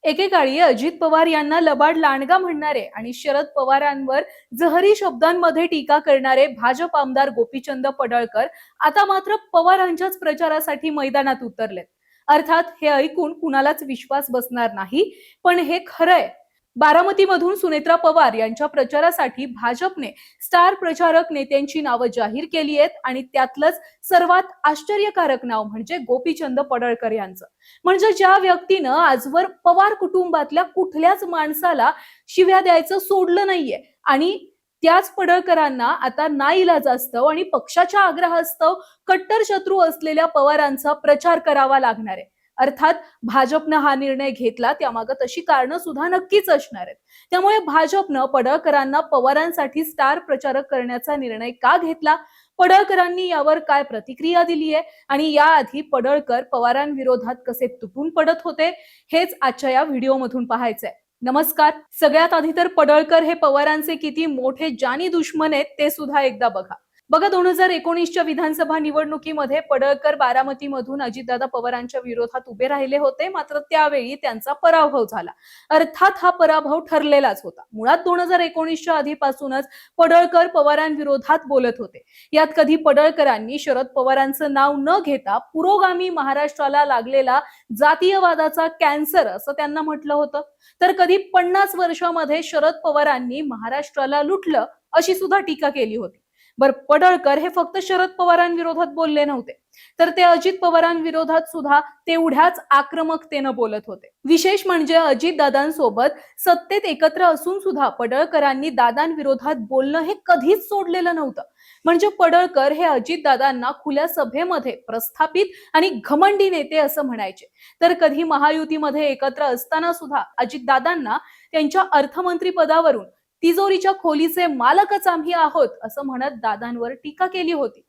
एकेकाळी अजित पवार यांना लबाड लांडगा म्हणणारे आणि शरद पवारांवर जहरी शब्दांमध्ये टीका करणारे भाजप आमदार गोपीचंद पडळकर आता मात्र पवारांच्याच प्रचारासाठी मैदानात उतरलेत. अर्थात हे ऐकून कुणालाच विश्वास बसणार नाही, पण हे खरंय. बारामतीमधून सुनेत्रा पवार यांच्या प्रचारासाठी भाजपने स्टार प्रचारक नेत्यांची नावं जाहीर केली आहेत आणि त्यातलंच सर्वात आश्चर्यकारक नाव म्हणजे गोपीचंद पडळकर यांचं. म्हणजे ज्या व्यक्तीनं आजवर पवार कुटुंबातल्या कुठल्याच माणसाला शिव्या द्यायचं सोडलं नाहीये आणि त्याच पडळकरांना आता नाईलाजास्तव आणि पक्षाच्या आग्रहास्तव कट्टर शत्रू असलेल्या पवारांचा प्रचार करावा लागणार आहे. अर्थात भाजपनं हा निर्णय घेतला त्यामागे तशी कारणं सुद्धा नक्कीच असणार आहेत. त्यामुळे भाजपनं पडळकरांना पवारांसाठी स्टार प्रचारक करण्याचा निर्णय का घेतला, पडळकरांनी यावर काय प्रतिक्रिया दिली आहे आणि याआधी पडळकर पवारांविरोधात कसे तुटून पडत होते, हेच आजच्या या व्हिडिओमधून पाहायचंय. नमस्कार. सगळ्यात आधी तर पडळकर हे पवारांचे किती मोठे जानी दुश्मन आहेत ते सुद्धा एकदा बघा. 2019च्या विधानसभा निवडणुकीमध्ये पडळकर बारामतीमधून अजितदादा पवारांच्या विरोधात उभे राहिले होते, मात्र त्यावेळी त्यांचा पराभव झाला. अर्थात हा पराभव ठरलेलाच होता. मुळात 2019च्या आधीपासूनच पडळकर पवारांविरोधात बोलत होते. यात कधी पडळकरांनी शरद पवारांचं नाव न घेता पुरोगामी महाराष्ट्राला लागलेला जातीयवादाचा कॅन्सर असं त्यांना म्हटलं होतं, तर कधी 50 वर्षामध्ये शरद पवारांनी महाराष्ट्राला लुटलं अशी सुद्धा टीका केली होती. बर, पडळकर हे फक्त शरद पवारांविरोधात बोलले नव्हते, तर ते अजित पवारांविरोधात सुद्धा तेवढ्याच आक्रमकतेनं बोलत होते. विशेष म्हणजे अजित दादांसोबत सत्तेत एकत्र असून सुद्धा पडळकरांनी दादांविरोधात बोलणं हे कधीच सोडलेलं नव्हतं. म्हणजे पडळकर हे अजित दादांना खुल्या सभेमध्ये प्रस्थापित आणि घमंडी नेते असं म्हणायचे, तर कधी महायुतीमध्ये एकत्र असताना सुद्धा अजित दादांना त्यांच्या अर्थमंत्री पदावरून तिजोरीच्या खोलीचे मालकच आम्ही आहोत असं म्हणत दादांवर टीका केली होती.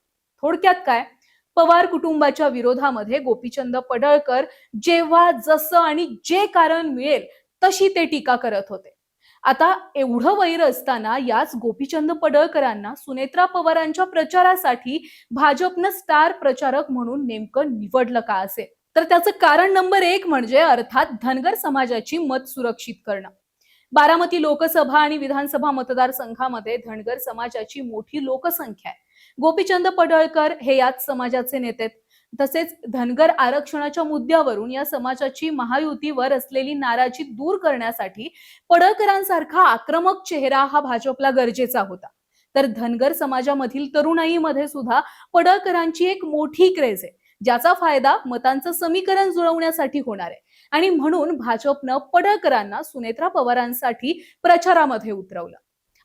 थोडक्यात काय, पवार कुटुंबाच्या विरोधामध्ये गोपीचंद पडळकर जेव्हा जसं आणि जे कारण मिळेल तशी ते टीका करत होते. आता एवढं वैर असताना याच गोपीचंद पडळकरांना सुनेत्रा पवारांच्या प्रचारासाठी भाजपनं स्टार प्रचारक म्हणून नेमकं निवडलं का असेल, तर त्याचं कारण नंबर 1 म्हणजे अर्थात धनगर समाजाची मत सुरक्षित करणं. बारामती लोकसभा आणि विधानसभा मतदारसंघामध्ये धनगर समाजाची मोठी लोकसंख्या आहे. गोपीचंद पडळकर हे याच समाजाचे नेते. तसेच धनगर आरक्षणाच्या मुद्द्यावरून या समाजाची महायुतीवर असलेली नाराजी दूर करण्यासाठी पडळकरांसारखा आक्रमक चेहरा हा भाजपला गरजेचा होता. तर धनगर समाजामधील तरुणाईमध्ये सुद्धा पडळकरांची एक मोठी क्रेज आहे, ज्याचा फायदा मतांचं समीकरण जुळवण्यासाठी होणार आहे. आणि म्हणून भाजपनं पडळकरांना सुनेत्रा पवारांसाठी प्रचारामध्ये उतरवलं.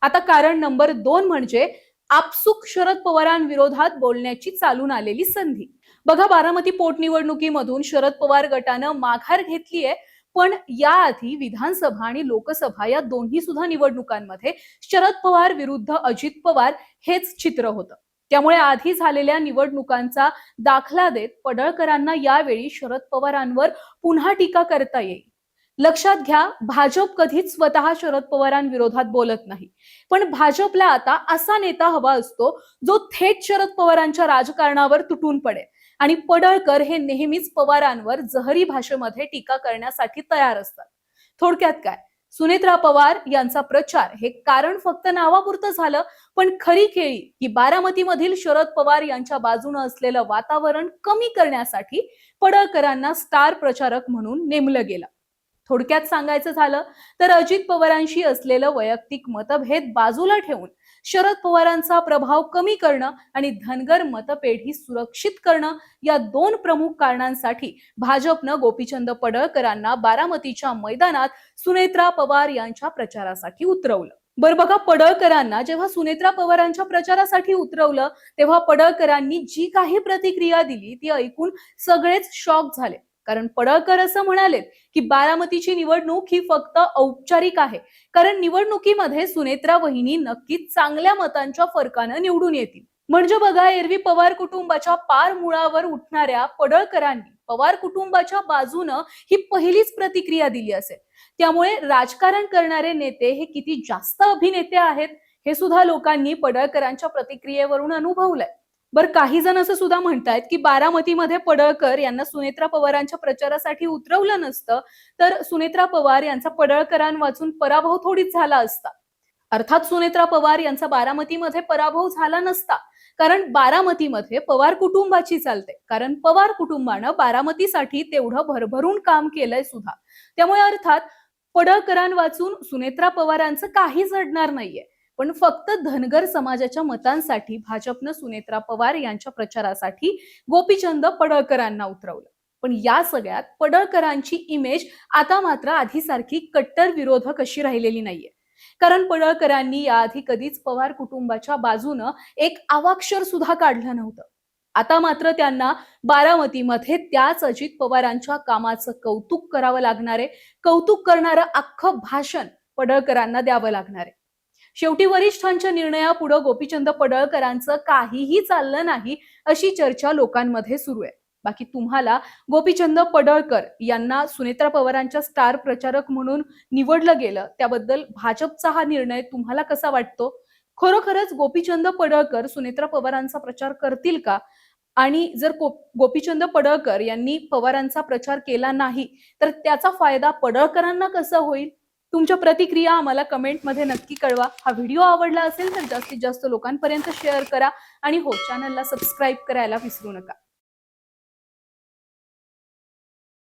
आता कारण नंबर 2 म्हणजे आपसुक शरद पवारांविरोधात बोलण्याची चालून आलेली संधी. बघा, बारामती पोटनिवडणुकीमधून शरद पवार गटानं माघार घेतलीये, पण याआधी विधानसभा आणि लोकसभा या दोन्ही सुद्धा निवडणुकांमध्ये शरद पवार विरुद्ध अजित पवार हेच चित्र होतं. त्यामुळे आधी झालेल्या निवडणुकांचा दाखला देत पडळकरांना यावेळी शरद पवारांवर पुन्हा टीका करता येईल. लक्षात घ्या, भाजप कधीच स्वतः शरद पवारांविरोधात बोलत नाही, पण भाजपला आता असा नेता हवा असतो जो थेट शरद पवारांच्या राजकारणावर तुटून पडेल. आणि पडळकर हे नेहमीच पवारांवर जहरी भाषेमध्ये टीका करण्यासाठी तयार असतात. थोडक्यात काय, सुनेत्रा पवार यांचा प्रचार हे कारण फक्त नावापुरतं झालं, पण खरी खेळी की बारामतीमधील शरद पवार यांच्या बाजूने असलेलं वातावरण कमी करण्यासाठी पडळकरांना स्टार प्रचारक म्हणून नेमलं गेलं. थोडक्यात सांगायचं झालं तर अजित पवारांशी असलेलं वैयक्तिक मतभेद बाजूला ठेवून शरद पवारांचा प्रभाव कमी करणं आणि धनगर मतपेढी सुरक्षित करणं या 2 प्रमुख कारणांसाठी भाजपनं गोपीचंद पडळकरांना बारामतीच्या मैदानात सुनेत्रा पवार यांच्या प्रचारासाठी उतरवलं. बरं बघा, पडळकरांना जेव्हा सुनेत्रा पवारांच्या प्रचारासाठी उतरवलं तेव्हा पडळकरांनी जी काही प्रतिक्रिया दिली ती ऐकून सगळेच शॉक झाले. कारण पडळकर असं म्हणालेत की बारामतीची निवडणूक ही फक्त औपचारिक आहे, कारण निवडणुकीमध्ये सुनेत्रा वहिनी नक्कीच चांगल्या मतांच्या फरकानं निवडून येतील. म्हणजे बघा, एरवी पवार कुटुंबाच्या पार मुळावर उठणाऱ्या पडळकरांनी पवार कुटुंबाच्या बाजूनं ही पहिलीच प्रतिक्रिया दिली असेल. त्यामुळे राजकारण करणारे नेते हे किती जास्त अभिनेते आहेत हे सुद्धा लोकांनी पडळकरांच्या प्रतिक्रियेवरून अनुभवलंय. बरं, काही जण असं सुद्धा म्हणतायत की बारामतीमध्ये पडळकर यांना सुनेत्रा पवारांच्या प्रचारासाठी उतरवलं नसतं तर सुनेत्रा पवार यांचा पडळकरांवाचून पराभव थोडीच झाला असता. अर्थात सुनेत्रा पवार यांचा बारामतीमध्ये पराभव झाला नसता, कारण बारामतीमध्ये पवार कुटुंबाची चालते, कारण पवार कुटुंबानं बारामतीसाठी तेवढं भरभरून काम केलंय सुद्धा. त्यामुळे अर्थात पडळकरांवाचून सुनेत्रा पवारांचं काही घडणार नाहीये. पण फक्त धनगर समाजाच्या मतांसाठी भाजपनं सुनेत्रा पवार यांच्या प्रचारासाठी गोपीचंद पडळकरांना उतरवलं. पण या सगळ्यात पडळकरांची इमेज आता मात्र आधीसारखी कट्टर विरोधक अशी राहिलेली नाहीये. कारण पडळकरांनी याआधी कधीच पवार कुटुंबाच्या बाजूनं एक अवाक्षर सुद्धा काढलं नव्हतं. आता मात्र त्यांना बारामतीमध्ये त्याच अजित पवारांच्या कामाचं कौतुक करावं लागणार आहे. कौतुक करणारं अख्खं भाषण पडळकरांना द्यावं लागणार आहे. शेवटी वरिष्ठांच्या निर्णयापुढे गोपीचंद पडळकरांचं काहीही चाललं नाही अशी चर्चा लोकांमध्ये सुरू आहे. बाकी तुम्हाला गोपीचंद पडळकर यांना सुनेत्रा पवारांच्या स्टार प्रचारक म्हणून निवडलं गेलं त्याबद्दल भाजपचा हा निर्णय तुम्हाला कसा वाटतो? खरोखरच गोपीचंद पडळकर सुनेत्रा पवारांचा प्रचार करतील का? आणि जर गोपीचंद पडळकर यांनी पवारांचा प्रचार केला नाही तर त्याचा फायदा पडळकरांना कसा होईल? तुमच्या प्रतिक्रिया आम्हाला कमेंटमध्ये नक्की कळवा. हा व्हिडिओ आवडला असेल तर जास्तीत जास्त लोकांपर्यंत शेअर करा आणि हो, चॅनलला सबस्क्राईब करायला विसरू नका.